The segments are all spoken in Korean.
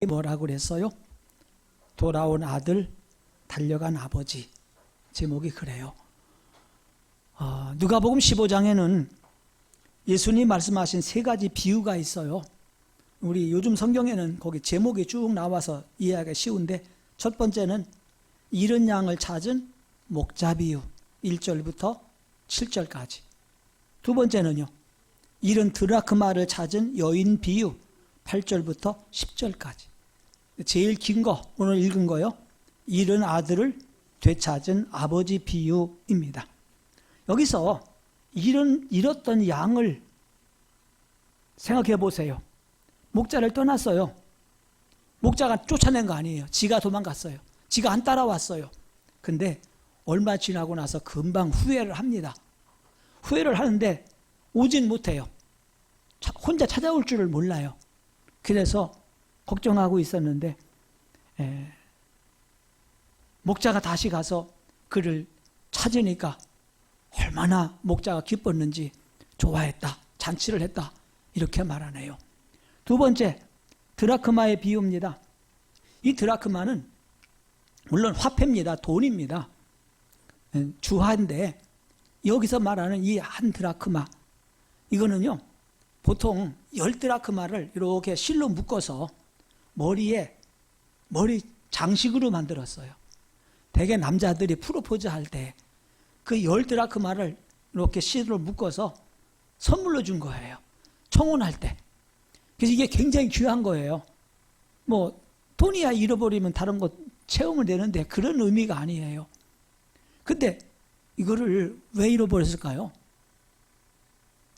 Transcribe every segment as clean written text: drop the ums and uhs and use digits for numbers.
뭐라고 그랬어요? 돌아온 아들, 달려간 아버지. 제목이 그래요. 누가복음 15장에는 예수님이 말씀하신 세 가지 비유가 있어요. 우리 요즘 성경에는 거기 제목이 쭉 나와서 이해하기 쉬운데, 첫 번째는 잃은 양을 찾은 목자 비유 1절부터 7절까지. 두 번째는요, 잃은 드라크마를 찾은 여인 비유 8절부터 10절까지. 제일 긴 거, 오늘 읽은 거요, 잃은 아들을 되찾은 아버지 비유입니다. 여기서 잃었던 양을 생각해 보세요. 목자를 떠났어요. 목자가 쫓아낸 거 아니에요. 지가 도망갔어요. 지가 안 따라왔어요. 근데 얼마 지나고 나서 금방 후회를 합니다. 후회를 하는데 오진 못해요. 혼자 찾아올 줄을 몰라요. 그래서 걱정하고 있었는데 목자가 다시 가서 그를 찾으니까 얼마나 목자가 기뻤는지, 좋아했다, 잔치를 했다, 이렇게 말하네요. 두 번째, 드라크마의 비유입니다. 이 드라크마는 물론 화폐입니다. 돈입니다. 주화인데 여기서 말하는 이 한 드라크마, 이거는요, 보통 10드라크마를 이렇게 실로 묶어서 머리 장식으로 만들었어요. 대개 남자들이 프로포즈 할 때 그 10드라크마를 이렇게 실로 묶어서 선물로 준 거예요. 청혼할 때. 그래서 이게 굉장히 귀한 거예요. 뭐 돈이야 잃어버리면 다른 거 채우면 되는데 그런 의미가 아니에요. 근데 이거를 왜 잃어버렸을까요?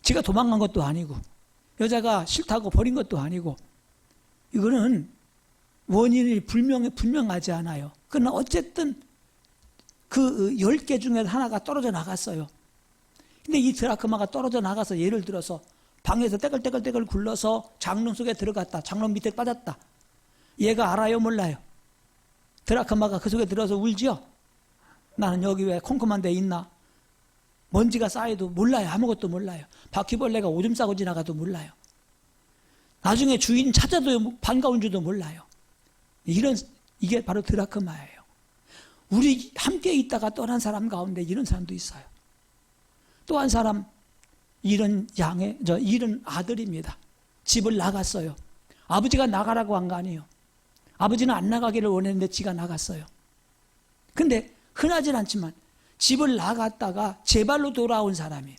지가 도망간 것도 아니고 여자가 싫다고 버린 것도 아니고, 이거는 원인이 분명하지 않아요. 그러나 어쨌든 그 10개 중에 하나가 떨어져 나갔어요. 근데 이 드라크마가 떨어져 나가서, 예를 들어서 방에서 떼글떼글 굴러서 장롱 속에 들어갔다, 장롱 밑에 빠졌다. 얘가 알아요, 몰라요? 드라크마가 그 속에 들어서 울지요? 나는 여기 왜 컴컴한 데 있나? 먼지가 쌓여도 몰라요. 아무것도 몰라요. 바퀴벌레가 오줌 싸고 지나가도 몰라요. 나중에 주인 찾아도 반가운 줄도 몰라요. 이게 바로 드라크마예요. 우리 함께 있다가 떠난 사람 가운데 이런 사람도 있어요. 또 한 사람, 잃은 아들입니다. 집을 나갔어요. 아버지가 나가라고 한 거 아니에요. 아버지는 안 나가기를 원했는데 지가 나갔어요. 근데 흔하진 않지만 집을 나갔다가 제 발로 돌아온 사람이에요.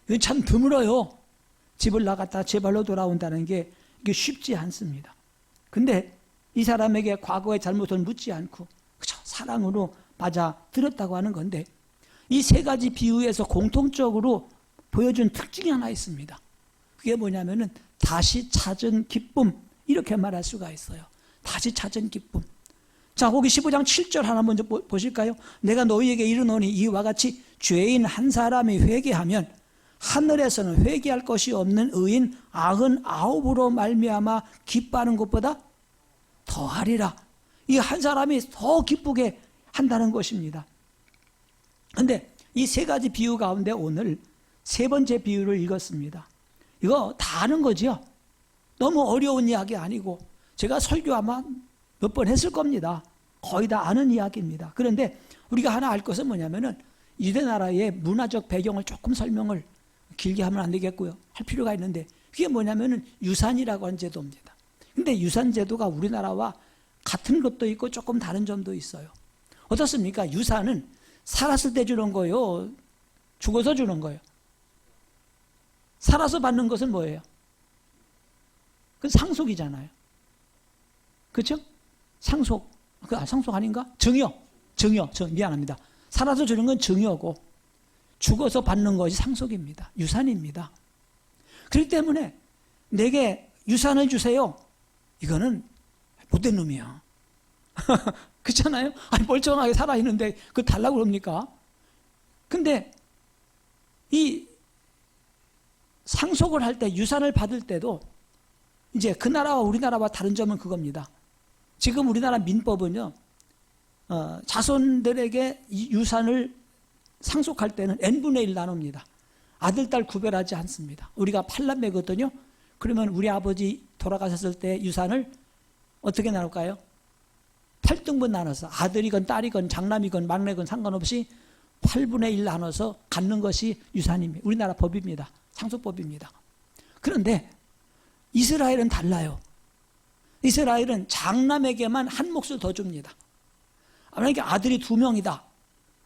이건 참 드물어요. 집을 나갔다가 제 발로 돌아온다는 게 이게 쉽지 않습니다. 근데 이 사람에게 과거의 잘못을 묻지 않고 그저 사랑으로 맞아 들었다고 하는 건데, 이 세 가지 비유에서 공통적으로 보여준 특징이 하나 있습니다. 그게 뭐냐면은 다시 찾은 기쁨, 이렇게 말할 수가 있어요. 다시 찾은 기쁨. 자, 거기 15장 7절 하나 먼저 보실까요? 내가 너희에게 이르노니 이와 같이 죄인 한 사람이 회개하면 하늘에서는 회개할 것이 없는 의인 99으로 말미암아 기뻐하는 것보다 더하리라. 이 한 사람이 더 기쁘게 한다는 것입니다. 그런데 이 세 가지 비유 가운데 오늘 세 번째 비유를 읽었습니다. 이거 다 아는 거죠? 너무 어려운 이야기 아니고, 제가 설교 아마 몇 번 했을 겁니다. 거의 다 아는 이야기입니다. 그런데 우리가 하나 알 것은 뭐냐면은, 유대 나라의 문화적 배경을 조금 설명을 길게 하면 안 되겠고요. 할 필요가 있는데, 그게 뭐냐면은 유산이라고 하는 제도입니다. 근데 유산 제도가 우리나라와 같은 것도 있고 조금 다른 점도 있어요. 어떻습니까? 유산은 살았을 때 주는 거예요? 죽어서 주는 거예요? 살아서 받는 것은 뭐예요? 그건 상속이잖아요. 그렇죠? 상속 아닌가? 증여, 미안합니다. 살아서 주는 건 증여고, 죽어서 받는 것이 상속입니다. 유산입니다. 그렇기 때문에 내게 유산을 주세요, 이거는 못된 놈이야. 그렇잖아요? 아니, 멀쩡하게 살아있는데 그거 달라고 그럽니까? 근데 이 상속을 할 때, 유산을 받을 때도 이제 그 나라와 우리나라와 다른 점은 그겁니다. 지금 우리나라 민법은요, 자손들에게 이 유산을 상속할 때는 n분의 1 나눕니다. 아들, 딸 구별하지 않습니다. 우리가 8남매거든요. 그러면 우리 아버지 돌아가셨을 때 유산을 어떻게 나눌까요? 8등분 나눠서 아들이건 딸이건 장남이건 막내건 상관없이 8분의 1 나눠서 갖는 것이 유산입니다. 우리나라 법입니다. 상속법입니다. 그런데 이스라엘은 달라요. 이스라엘은 장남에게만 한 몫을 더 줍니다. 만약에 아들이 2명이다.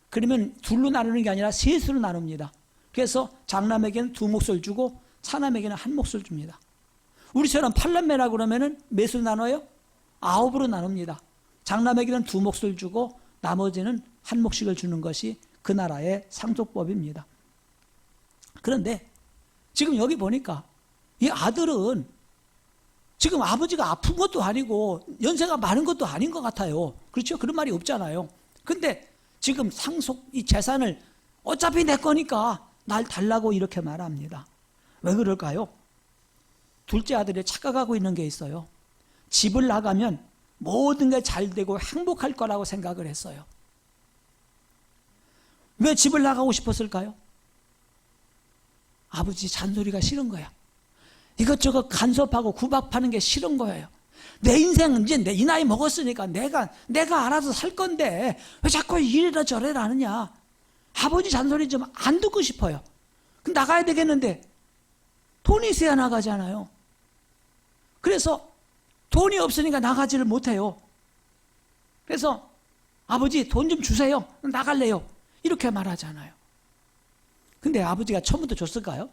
그러면 둘로 나누는 게 아니라 셋으로 나눕니다. 그래서 장남에게는 2몫을 주고 차남에게는 한 몫을 줍니다. 우리처럼 8남매라 그러면은 몇으로 나눠요? 9으로 나눕니다. 장남에게는 2몫을 주고 나머지는 한 몫씩을 주는 것이 그 나라의 상속법입니다. 그런데 지금 여기 보니까 이 아들은 지금 아버지가 아픈 것도 아니고 연세가 많은 것도 아닌 것 같아요. 그렇죠? 그런 말이 없잖아요. 근데 지금 상속 이 재산을 어차피 내 거니까 날 달라고 이렇게 말합니다. 왜 그럴까요? 둘째 아들이 착각하고 있는 게 있어요. 집을 나가면 모든 게 잘 되고 행복할 거라고 생각을 했어요. 왜 집을 나가고 싶었을까요? 아버지 잔소리가 싫은 거야. 이것저것 간섭하고 구박하는 게 싫은 거예요. 내 인생은 이제 이 나이 먹었으니까 내가 알아서 살 건데 왜 자꾸 이래라 저래라 하느냐. 아버지 잔소리 좀 안 듣고 싶어요. 그럼 나가야 되겠는데 돈이 있어야 나가잖아요. 그래서 돈이 없으니까 나가지를 못해요. 그래서 아버지 돈 좀 주세요. 나갈래요. 이렇게 말하잖아요. 근데 아버지가 처음부터 줬을까요?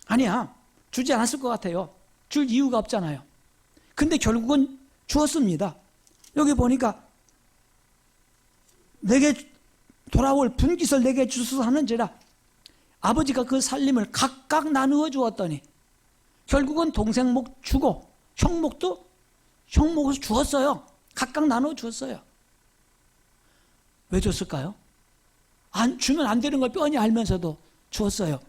아니야. 주지 않았을 것 같아요. 줄 이유가 없잖아요. 근데 결국은 주었습니다. 여기 보니까 내게 돌아올 분깃을 내게 주소서 하는지라 아버지가 그 살림을 각각 나누어 주었더니 결국은 동생 목 주고 형 목을 주었어요. 각각 나누어 주었어요. 왜 줬을까요? 주면 안 되는 걸 뻔히 알면서도 주었어요.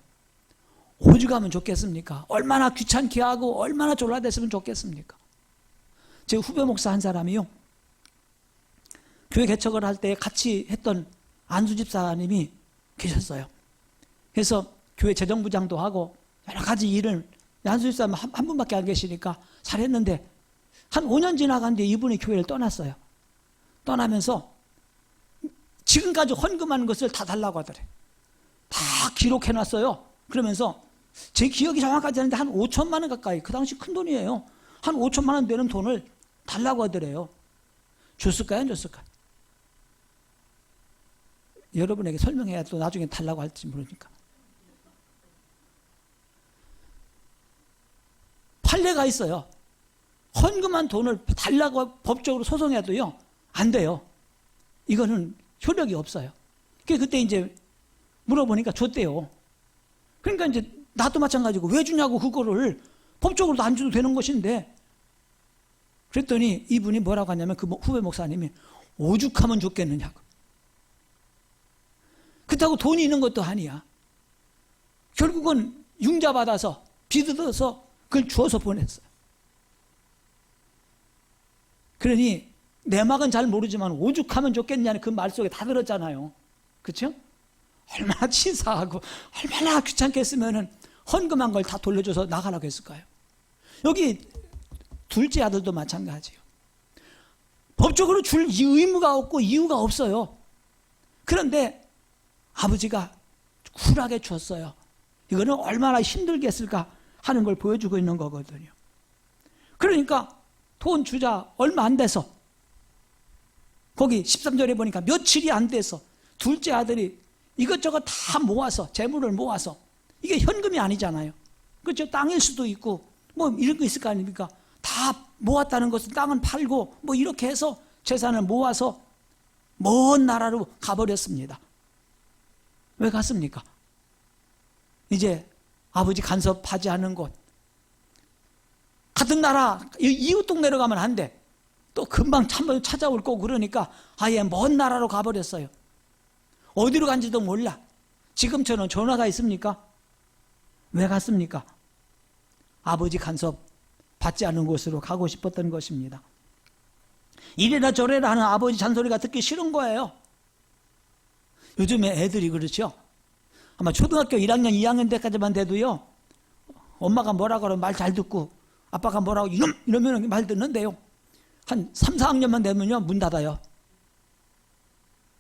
오죽하면 좋겠습니까? 얼마나 귀찮게 하고 얼마나 졸라댔으면 좋겠습니까? 제 후배 목사 한 사람이요. 교회 개척을 할 때 같이 했던 안수 집사님이 계셨어요. 그래서 교회 재정부장도 하고 여러 가지 일을 안수 집사님 한 분밖에 안 계시니까 잘했는데 한 5년 지나간 뒤에 이분이 교회를 떠났어요. 떠나면서 지금까지 헌금하는 것을 다 달라고 하더래. 다 기록해놨어요. 그러면서 제 기억이 정확하지 않은데 한 5천만 원 가까이, 그 당시 큰 돈이에요. 한 5천만 원 되는 돈을 달라고 하더래요. 줬을까요? 안 줬을까요? 여러분에게 설명해야 또 나중에 달라고 할지 모르니까. 판례가 있어요. 헌금한 돈을 달라고 법적으로 소송해도요, 안 돼요. 이거는 효력이 없어요. 그때 이제 물어보니까 줬대요. 그러니까 이제 나도 마찬가지고 왜 주냐고, 그거를 법적으로도 안 줘도 되는 것인데. 그랬더니 이분이 뭐라고 하냐면, 그 후배 목사님이 오죽하면 좋겠느냐고. 그렇다고 돈이 있는 것도 아니야. 결국은 융자 받아서 빚어서 그걸 주어서 보냈어요. 그러니 내막은 잘 모르지만 오죽하면 좋겠냐는 그 말 속에 다 들었잖아요. 그렇죠? 얼마나 치사하고 얼마나 귀찮게 했으면 헌금한 걸 다 돌려줘서 나가라고 했을까요? 여기 둘째 아들도 마찬가지예요. 법적으로 줄 의무가 없고 이유가 없어요. 그런데 아버지가 쿨하게 줬어요. 이거는 얼마나 힘들게 했을까 하는 걸 보여주고 있는 거거든요. 그러니까 돈 주자 얼마 안 돼서, 거기 13절에 보니까 며칠이 안 돼서 둘째 아들이 이것저것 다 모아서, 재물을 모아서, 이게 현금이 아니잖아요. 그렇죠? 땅일 수도 있고 뭐 이런 거 있을 거 아닙니까? 다 모았다는 것은 땅은 팔고 뭐 이렇게 해서 재산을 모아서 먼 나라로 가버렸습니다. 왜 갔습니까? 이제 아버지 간섭하지 않는 곳, 같은 나라 이웃 동네로 가면 안 돼. 또 금방 찾아올 거고 그러니까 아예 먼 나라로 가버렸어요. 어디로 간지도 몰라. 지금처럼 전화가 있습니까? 왜 갔습니까? 아버지 간섭 받지 않은 곳으로 가고 싶었던 것입니다. 이래라 저래라 하는 아버지 잔소리가 듣기 싫은 거예요. 요즘에 애들이 그렇죠. 아마 초등학교 1학년, 2학년 때까지만 돼도요, 엄마가 뭐라 그러면 말 잘 듣고 아빠가 뭐라고 이놈 이러면 말 듣는데요. 한 3, 4학년만 되면요 문 닫아요.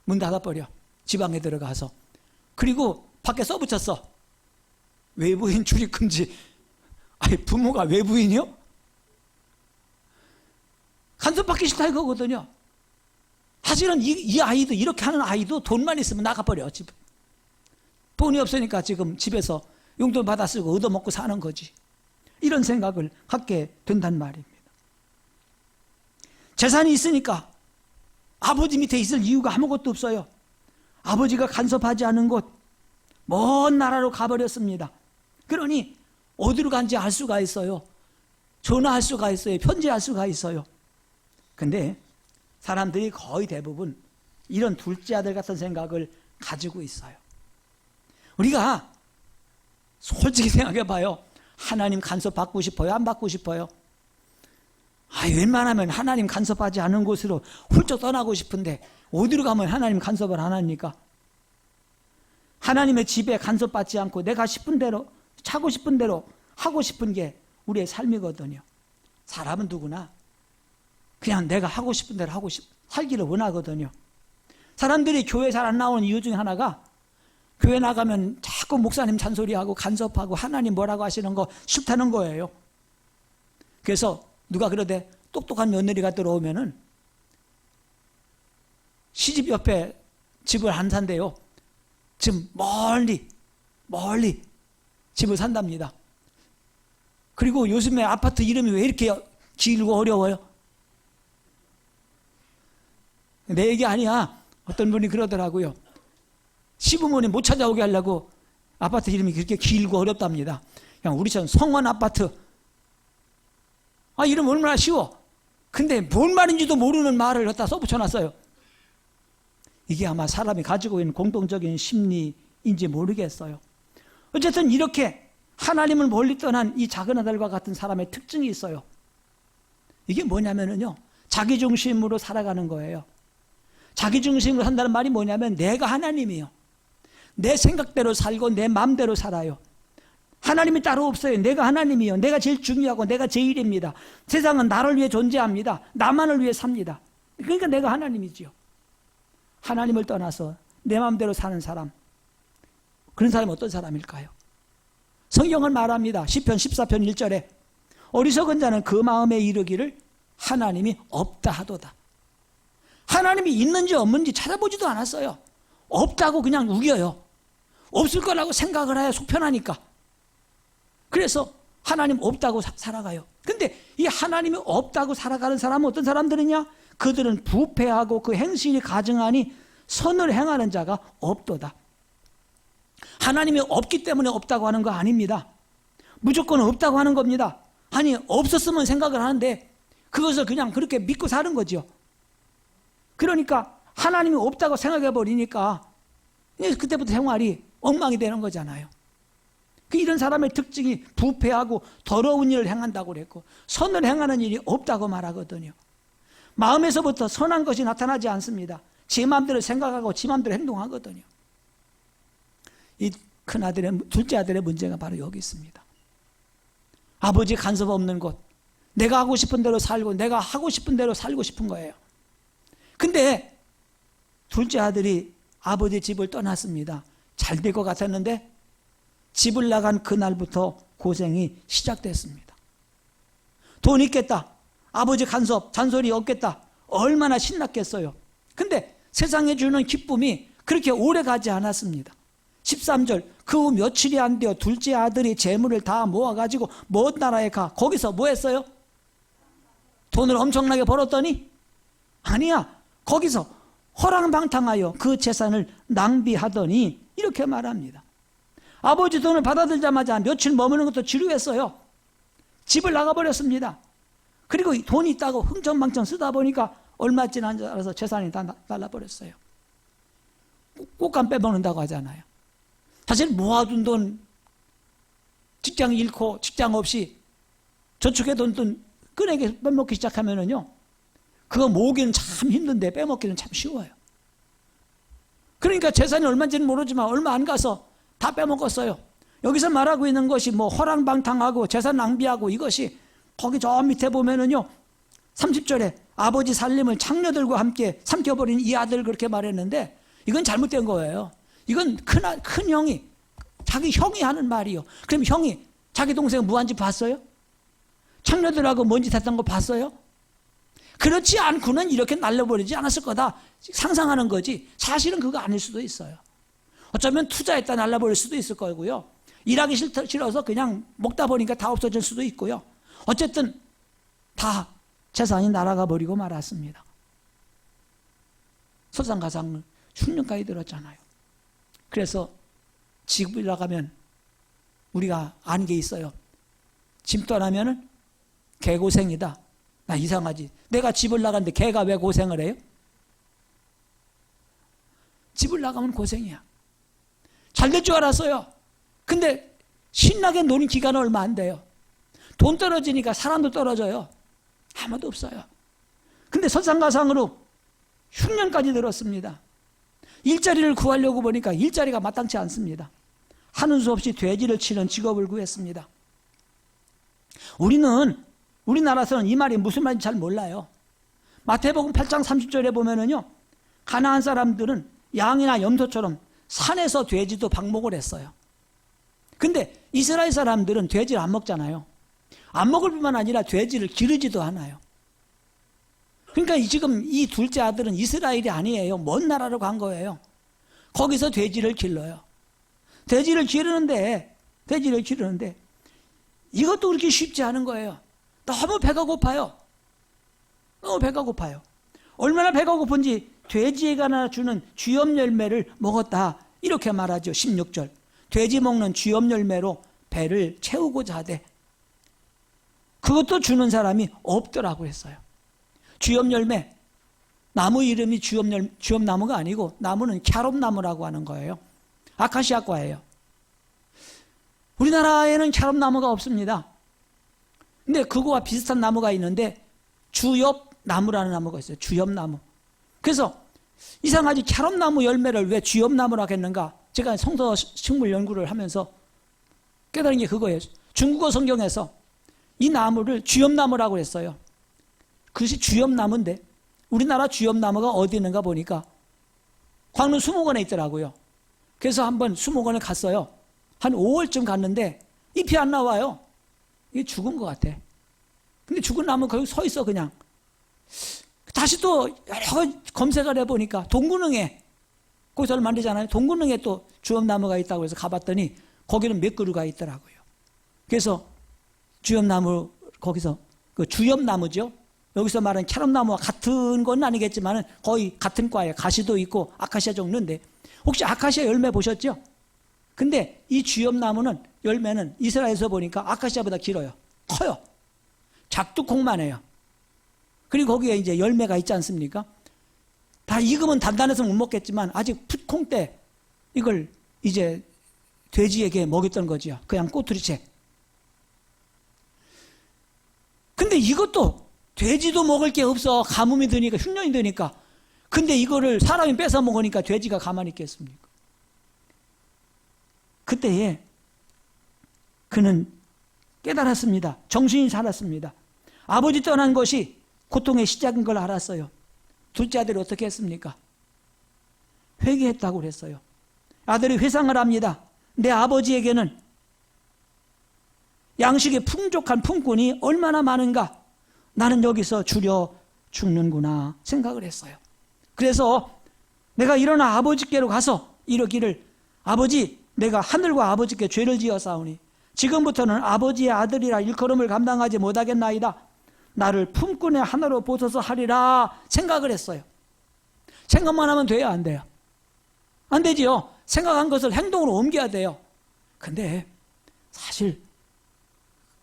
문 닫아버려. 지방에 들어가서. 그리고 밖에 써붙였어. 외부인 출입 금지. 아니 부모가 외부인이요? 간섭받기 싫다 이거거든요. 사실은 이 아이도 이렇게 하는 아이도 돈만 있으면 나가버려. 집. 돈이 없으니까 지금 집에서 용돈 받아 쓰고 얻어먹고 사는 거지. 이런 생각을 갖게 된단 말입니다. 재산이 있으니까 아버지 밑에 있을 이유가 아무것도 없어요. 아버지가 간섭하지 않은 곳, 먼 나라로 가버렸습니다. 그러니 어디로 간지 알 수가 있어요. 전화할 수가 있어요. 편지할 수가 있어요. 근데 사람들이 거의 대부분 이런 둘째 아들 같은 생각을 가지고 있어요. 우리가 솔직히 생각해 봐요. 하나님 간섭 받고 싶어요? 안 받고 싶어요? 웬만하면 하나님 간섭하지 않은 곳으로 훌쩍 떠나고 싶은데 어디로 가면 하나님 간섭을 안 합니까? 하나님의 집에 간섭받지 않고 내가 싶은 대로 차고 싶은 대로 하고 싶은 게 우리의 삶이거든요. 사람은 누구나 그냥 내가 하고 싶은 대로 살기를 원하거든요. 사람들이 교회 잘 안 나오는 이유 중에 하나가 교회 나가면 자꾸 목사님 잔소리하고 간섭하고 하나님 뭐라고 하시는 거 싫다는 거예요. 그래서 누가 그러대 똑똑한 며느리가 들어오면은 시집 옆에 집을 안 산대요. 지금 멀리 집을 산답니다. 그리고 요즘에 아파트 이름이 왜 이렇게 길고 어려워요? 내 얘기 아니야. 어떤 분이 그러더라고요. 시부모님 못 찾아오게 하려고 아파트 이름이 그렇게 길고 어렵답니다. 그냥 우리처럼 성원 아파트. 이름 얼마나 쉬워. 근데 뭔 말인지도 모르는 말을 갖다 써붙여놨어요. 이게 아마 사람이 가지고 있는 공동적인 심리인지 모르겠어요. 어쨌든 이렇게 하나님을 멀리 떠난 이 작은 아들과 같은 사람의 특징이 있어요. 이게 뭐냐면요, 자기중심으로 살아가는 거예요. 자기중심으로 산다는 말이 뭐냐면 내가 하나님이에요. 내 생각대로 살고 내 마음대로 살아요. 하나님이 따로 없어요. 내가 하나님이요. 내가 제일 중요하고 내가 제일입니다. 세상은 나를 위해 존재합니다. 나만을 위해 삽니다. 그러니까 내가 하나님이지요. 하나님을 떠나서 내 마음대로 사는 사람, 그런 사람이 어떤 사람일까요? 성경은 말합니다. 시편 14편 1절에 어리석은 자는 그 마음에 이르기를 하나님이 없다 하도다. 하나님이 있는지 없는지 찾아보지도 않았어요. 없다고 그냥 우겨요. 없을 거라고 생각을 해야 속편하니까. 그래서 하나님 없다고 살아가요. 근데 이 하나님이 없다고 살아가는 사람은 어떤 사람들이냐? 그들은 부패하고 그 행실이 가증하니 선을 행하는 자가 없도다. 하나님이 없기 때문에 없다고 하는 거 아닙니다. 무조건 없다고 하는 겁니다. 아니, 없었으면 생각을 하는데 그것을 그냥 그렇게 믿고 사는 거죠. 그러니까 하나님이 없다고 생각해 버리니까 그때부터 생활이 엉망이 되는 거잖아요. 이런 사람의 특징이 부패하고 더러운 일을 행한다고 그랬고 선을 행하는 일이 없다고 말하거든요. 마음에서부터 선한 것이 나타나지 않습니다. 제 마음대로 생각하고 제 마음대로 행동하거든요. 이 큰아들의, 둘째 아들의 문제가 바로 여기 있습니다. 아버지 간섭 없는 곳, 내가 하고 싶은 대로 살고 내가 하고 싶은 대로 살고 싶은 거예요. 근데 둘째 아들이 아버지 집을 떠났습니다. 잘 될 것 같았는데 집을 나간 그날부터 고생이 시작됐습니다. 돈 있겠다. 아버지 간섭, 잔소리 없겠다. 얼마나 신났겠어요. 근데 세상에 주는 기쁨이 그렇게 오래 가지 않았습니다. 13절, 그 후 며칠이 안 되어 둘째 아들이 재물을 다 모아가지고 먼 나라에 가. 거기서 뭐 했어요? 돈을 엄청나게 벌었더니? 아니야. 거기서 허랑방탕하여 그 재산을 낭비하더니 이렇게 말합니다. 아버지 돈을 받아들자마자 며칠 머무는 것도 지루했어요. 집을 나가버렸습니다. 그리고 돈이 있다고 흥청망청 쓰다 보니까 얼마 지난 줄 알아서 재산이 다 날라버렸어요. 꽃감 빼먹는다고 하잖아요. 사실 모아둔 돈, 직장 잃고 직장 없이 저축해둔 돈 꺼내게 빼먹기 시작하면은요, 그거 모으기는 참 힘든데 빼먹기는 참 쉬워요. 그러니까 재산이 얼마인지는 모르지만 얼마 안 가서 다 빼먹었어요. 여기서 말하고 있는 것이 뭐 허랑방탕하고 재산 낭비하고 이것이 거기 저 밑에 보면은요 30절에 아버지 살림을 창녀들과 함께 삼켜버린 이 아들 그렇게 말했는데 이건 잘못된 거예요. 이건 큰 형이 자기 형이 하는 말이요. 그럼 형이 자기 동생 무한집 봤어요? 창녀들하고 뭔 짓 했던 거 봤어요? 그렇지 않고는 이렇게 날려버리지 않았을 거다 상상하는 거지 사실은 그거 아닐 수도 있어요. 어쩌면 투자했다 날려버릴 수도 있을 거고요. 일하기 싫어서 그냥 먹다 보니까 다 없어질 수도 있고요. 어쨌든 다 재산이 날아가 버리고 말았습니다. 설상가상을 흉년까지 들었잖아요. 그래서 집을 나가면 우리가 아는 게 있어요. 집 떠나면은 개고생이다. 나 이상하지. 내가 집을 나갔는데 개가 왜 고생을 해요? 집을 나가면 고생이야. 잘 될 줄 알았어요. 근데 신나게 노는 기간은 얼마 안 돼요. 돈 떨어지니까 사람도 떨어져요. 아무도 없어요. 근데 설상가상으로 흉년까지 들었습니다. 일자리를 구하려고 보니까 일자리가 마땅치 않습니다. 하는 수 없이 돼지를 치는 직업을 구했습니다. 우리나라에서는 이 말이 무슨 말인지 잘 몰라요. 마태복음 8장 30절에 보면은요, 가나안 사람들은 양이나 염소처럼 산에서 돼지도 방목을 했어요. 근데 이스라엘 사람들은 돼지를 안 먹잖아요. 안 먹을 뿐만 아니라 돼지를 기르지도 않아요. 그러니까 지금 이 둘째 아들은 이스라엘이 아니에요. 먼 나라로 간 거예요. 거기서 돼지를 길러요. 돼지를 기르는데 이것도 그렇게 쉽지 않은 거예요. 너무 배가 고파요. 너무 배가 고파요. 얼마나 배가 고픈지 돼지가 주는 쥐염 열매를 먹었다. 이렇게 말하죠. 16절. 돼지 먹는 쥐염 열매로 배를 채우고자 하되 그것도 주는 사람이 없더라고 했어요. 쥐염 열매, 나무 이름이 쥐염나무가 아니고 나무는 캬롬나무라고 하는 거예요. 아카시아과예요. 우리나라에는 캬롬나무가 없습니다. 근데 그거와 비슷한 나무가 있는데 주엽나무라는 나무가 있어요. 주엽나무. 그래서 이상하지 캬롬나무 열매를 왜 주엽나무라고 했는가? 제가 성서 식물 연구를 하면서 깨달은 게 그거예요. 중국어 성경에서 이 나무를 주엽나무라고 했어요. 그것이 주엽나무인데 우리나라 주엽나무가 어디 있는가 보니까 광릉 수목원에 있더라고요. 그래서 한번 수목원에 갔어요. 한 5월쯤 갔는데 잎이 안 나와요. 이게 죽은 것 같아. 근데 죽은 나무 거기 서 있어 그냥. 다시 또 여러 검색을 해보니까 동구릉에 거기서 만들잖아요. 동구릉에 또 주엽나무가 있다고 해서 가봤더니 거기는 몇 그루가 있더라고요. 그래서 주엽나무 거기서 그 주엽나무죠. 여기서 말하는 캐럿나무와 같은 건 아니겠지만 거의 같은 과예요. 가시도 있고 아카시아 종류인데 혹시 아카시아 열매 보셨죠? 근데 이 주엽나무는 열매는 이스라엘에서 보니까 아카시아보다 길어요. 커요. 작두콩만 해요. 그리고 거기에 이제 열매가 있지 않습니까? 다 익으면 단단해서 못 먹겠지만 아직 풋콩 때 이걸 이제 돼지에게 먹였던 거지요. 그냥 꼬투리채. 근데 이것도 돼지도 먹을 게 없어. 가뭄이 드니까 흉년이 드니까. 근데 이거를 사람이 뺏어 먹으니까 돼지가 가만히 있겠습니까? 그때에 그는 깨달았습니다. 정신이 살았습니다. 아버지 떠난 것이 고통의 시작인 걸 알았어요. 둘째 아들이 어떻게 했습니까? 회개했다고 그랬어요. 아들이 회상을 합니다. 내 아버지에게는 양식의 풍족한 품꾼이 얼마나 많은가. 나는 여기서 줄여 죽는구나 생각을 했어요. 그래서 내가 일어나 아버지께로 가서 이러기를 아버지 내가 하늘과 아버지께 죄를 지었사오니 지금부터는 아버지의 아들이라 일컬음을 감당하지 못하겠나이다. 나를 품꾼의 하나로 보소서 하리라 생각을 했어요. 생각만 하면 돼요? 안 돼요? 안 되지요. 생각한 것을 행동으로 옮겨야 돼요. 근데 사실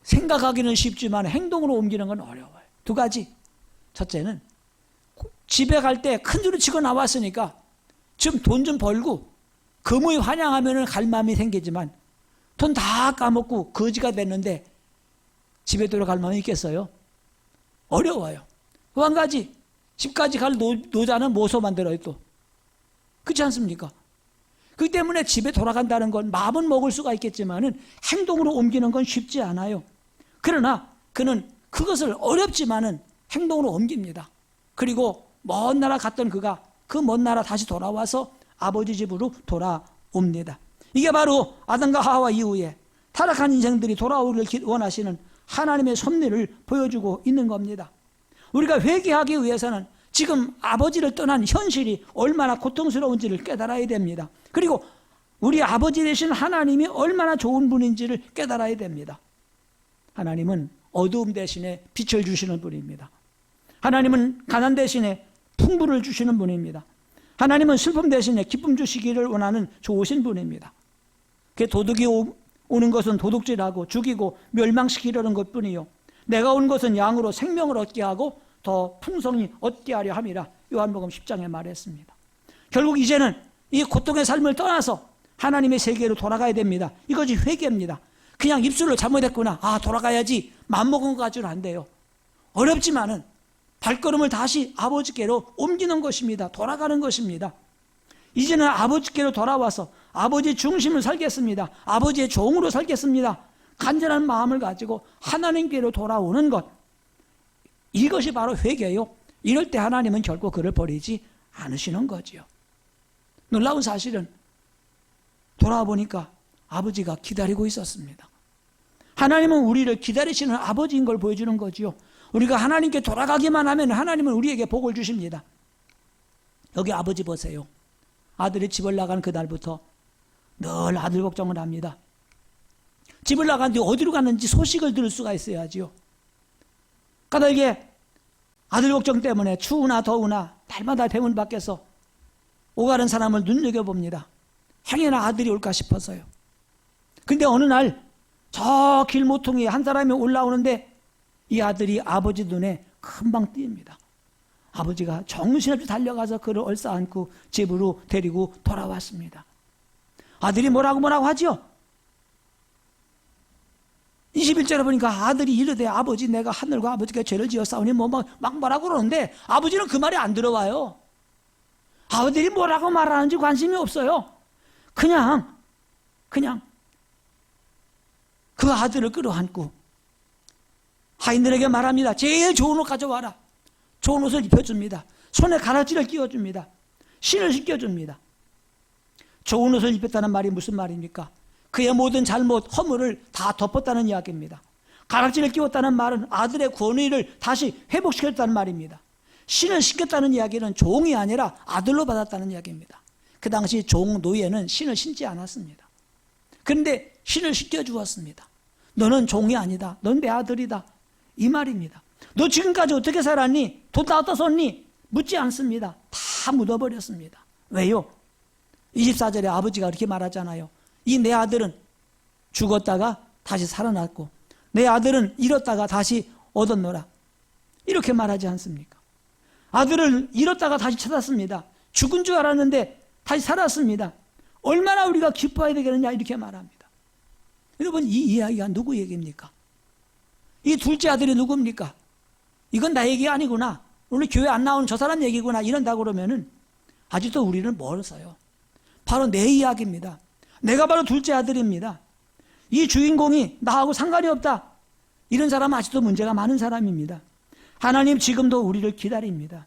생각하기는 쉽지만 행동으로 옮기는 건 어려워요. 두 가지. 첫째는 집에 갈 때 큰 소리 치고 나왔으니까 좀 돈 좀 벌고 거무히 환영하면 갈 마음이 생기지만 돈 다 까먹고 거지가 됐는데 집에 돌아갈 마음이 있겠어요? 어려워요. 또 한 가지, 집까지 갈 노자는 뭐서 만들어요 또. 그렇지 않습니까? 그렇기 때문에 집에 돌아간다는 건 마음은 먹을 수가 있겠지만은 행동으로 옮기는 건 쉽지 않아요. 그러나 그는 그것을 어렵지만은 행동으로 옮깁니다. 그리고 먼 나라 갔던 그가 그 먼 나라 다시 돌아와서 아버지 집으로 돌아옵니다. 이게 바로 아담과 하와 이후에 타락한 인생들이 돌아오기를 원하시는 하나님의 섭리를 보여주고 있는 겁니다. 우리가 회개하기 위해서는 지금 아버지를 떠난 현실이 얼마나 고통스러운지를 깨달아야 됩니다. 그리고 우리 아버지 되신 하나님이 얼마나 좋은 분인지를 깨달아야 됩니다. 하나님은 어두움 대신에 빛을 주시는 분입니다. 하나님은 가난 대신에 풍부를 주시는 분입니다. 하나님은 슬픔 대신에 기쁨 주시기를 원하는 좋으신 분입니다. 그 도둑이 오는 것은 도둑질하고 죽이고 멸망시키려는 것뿐이요 내가 온 것은 양으로 생명을 얻게 하고 더 풍성히 얻게 하려 함이라 요한복음 10장에 말했습니다. 결국 이제는 이 고통의 삶을 떠나서 하나님의 세계로 돌아가야 됩니다. 이것이 회개입니다. 그냥 입술로 잘못했구나, 돌아가야지 마음먹은 것 가지고는 안 돼요. 어렵지만은 발걸음을 다시 아버지께로 옮기는 것입니다. 돌아가는 것입니다. 이제는 아버지께로 돌아와서 아버지 중심을 살겠습니다. 아버지의 종으로 살겠습니다. 간절한 마음을 가지고 하나님께로 돌아오는 것, 이것이 바로 회개요. 이럴 때 하나님은 결코 그를 버리지 않으시는 거지요. 놀라운 사실은 돌아와 보니까 아버지가 기다리고 있었습니다. 하나님은 우리를 기다리시는 아버지인 걸 보여주는 거지요. 우리가 하나님께 돌아가기만 하면 하나님은 우리에게 복을 주십니다. 여기 아버지 보세요. 아들이 집을 나간 그날부터 늘 아들 걱정을 합니다. 집을 나간 뒤 어디로 갔는지 소식을 들을 수가 있어야지요. 까닭에 아들 걱정 때문에 추우나 더우나 날마다 대문 밖에서 오가는 사람을 눈여겨봅니다. 행여나 아들이 올까 싶어서요. 근데 어느 날 저 길 모퉁이에 한 사람이 올라오는데 이 아들이 아버지 눈에 금방 띕니다. 아버지가 정신없이 달려가서 그를 얼싸안고 집으로 데리고 돌아왔습니다. 아들이 뭐라고 하지요? 21절에 보니까 아들이 이르되 아버지 내가 하늘과 아버지께 죄를 지었사오니 막 뭐라고 그러는데 아버지는 그 말이 안 들어와요. 아들이 뭐라고 말하는지 관심이 없어요. 그냥 그 아들을 끌어안고 하인들에게 말합니다. 제일 좋은 옷 가져와라. 좋은 옷을 입혀줍니다. 손에 가라지를 끼워줍니다. 신을 신겨줍니다. 좋은 옷을 입혔다는 말이 무슨 말입니까? 그의 모든 잘못, 허물을 다 덮었다는 이야기입니다. 가락지를 끼웠다는 말은 아들의 권위를 다시 회복시켰다는 말입니다. 신을 신겼다는 이야기는 종이 아니라 아들로 받았다는 이야기입니다. 그 당시 종 노예는 신을 신지 않았습니다. 그런데 신을 신겨주었습니다. 너는 종이 아니다. 넌 내 아들이다. 이 말입니다. 너 지금까지 어떻게 살았니? 돈 다 어디다 썼니? 묻지 않습니다. 다 묻어버렸습니다. 왜요? 24절에 아버지가 그렇게 말하잖아요. 이 내 아들은 죽었다가 다시 살아났고 내 아들은 잃었다가 다시 얻었노라. 이렇게 말하지 않습니까? 아들을 잃었다가 다시 찾았습니다. 죽은 줄 알았는데 다시 살았습니다. 얼마나 우리가 기뻐해야 되겠느냐 이렇게 말합니다. 여러분 이 이야기가 누구 얘기입니까? 이 둘째 아들이 누굽니까? 이건 나 얘기 아니구나. 오늘 교회 안 나오는 저 사람 얘기구나 이런다고 그러면은 아직도 우리는 멀었어요. 바로 내 이야기입니다. 내가 바로 둘째 아들입니다. 이 주인공이 나하고 상관이 없다. 이런 사람은 아직도 문제가 많은 사람입니다. 하나님 지금도 우리를 기다립니다.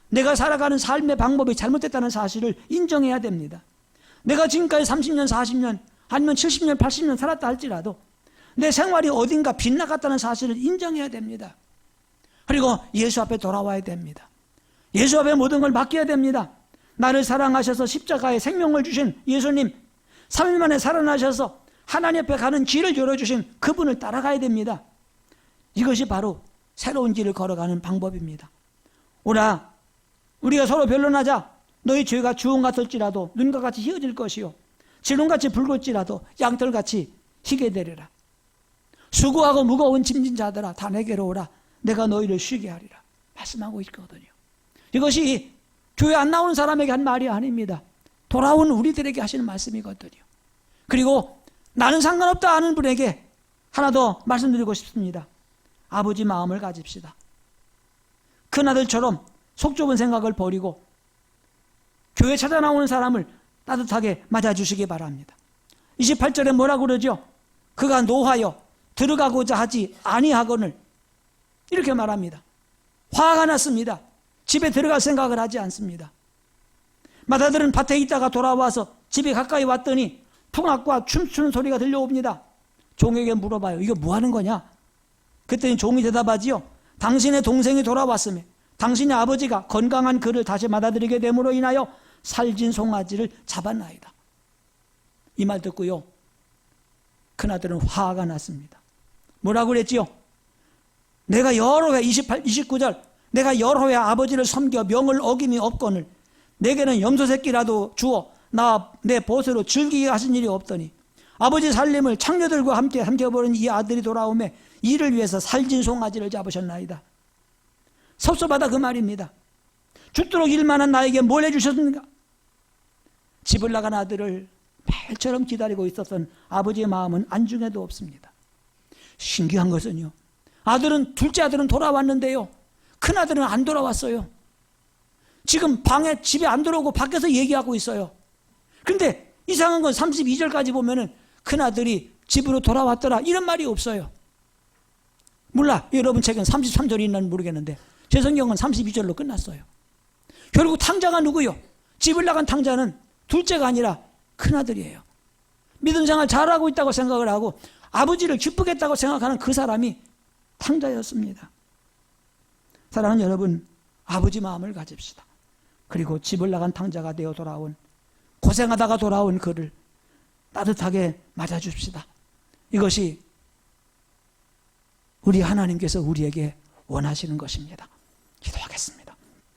내가 살아가는 삶의 방법이 잘못됐다는 사실을 인정해야 됩니다. 내가 지금까지 30년, 40년, 아니면 70년, 80년 살았다 할지라도 내 생활이 어딘가 빗나갔다는 사실을 인정해야 됩니다. 그리고 예수 앞에 돌아와야 됩니다. 예수 앞에 모든 걸 맡겨야 됩니다. 나를 사랑하셔서 십자가에 생명을 주신 예수님, 3일 만에 살아나셔서 하나님 앞에 가는 길을 열어주신 그분을 따라가야 됩니다. 이것이 바로 새로운 길을 걸어가는 방법입니다. 오라, 우리가 서로 변론하자. 너희 죄가 주홍 같을지라도 눈과 같이 희어질 것이요 지름같이 붉을지라도 양털같이 희게 되리라. 수고하고 무거운 짐진 자들아 다 내게로 오라. 내가 너희를 쉬게 하리라. 말씀하고 있거든요. 이것이 교회 안 나오는 사람에게 한 말이 아닙니다. 돌아온 우리들에게 하시는 말씀이거든요. 그리고 나는 상관없다 하는 분에게 하나 더 말씀드리고 싶습니다. 아버지 마음을 가집시다. 큰아들처럼 속 좁은 생각을 버리고 교회 찾아 나오는 사람을 따뜻하게 맞아주시기 바랍니다. 28절에 뭐라고 그러죠? 그가 노하여 들어가고자 하지 아니하거늘 이렇게 말합니다. 화가 났습니다. 집에 들어갈 생각을 하지 않습니다. 맏아들은 밭에 있다가 돌아와서 집에 가까이 왔더니 풍악과 춤추는 소리가 들려옵니다. 종에게 물어봐요. 이거 뭐 하는 거냐? 그랬더니 종이 대답하지요. 당신의 동생이 돌아왔으며 당신의 아버지가 건강한 그를 다시 받아들이게 됨으로 인하여 살진 송아지를 잡았나이다. 이 말 듣고요, 큰아들은 화가 났습니다. 뭐라고 그랬지요? 내가 여러 해, 29절, 내가 여러 해 아버지를 섬겨 명을 어김이 없거늘 내게는 염소 새끼라도 주어 내 보수로 즐기게 하신 일이 없더니 아버지 살림을 창녀들과 함께 삼켜버린 이 아들이 돌아오매 이를 위해서 살진 송아지를 잡으셨나이다. 섭섭하다 그 말입니다. 죽도록 일만한 나에게 뭘 해주셨습니까? 집을 나간 아들을 매일처럼 기다리고 있었던 아버지의 마음은 안중에도 없습니다. 신기한 것은요, 둘째 아들은 돌아왔는데요, 큰 아들은 안 돌아왔어요. 지금 집에 안 들어오고 밖에서 얘기하고 있어요. 그런데 이상한 건 32절까지 보면은 큰 아들이 집으로 돌아왔더라 이런 말이 없어요. 몰라, 여러분 책은 33절이 있는지 모르겠는데 제 성경은 32절로 끝났어요. 결국 탕자가 누구요? 집을 나간 탕자는 둘째가 아니라 큰아들이에요. 믿음 생활 잘하고 있다고 생각을 하고 아버지를 기쁘겠다고 생각하는 그 사람이 탕자였습니다. 사랑하는 여러분, 아버지 마음을 가집시다. 그리고 집을 나간 탕자가 되어 돌아온, 고생하다가 돌아온 그를 따뜻하게 맞아줍시다. 이것이 우리 하나님께서 우리에게 원하시는 것입니다. 기도하겠습니다.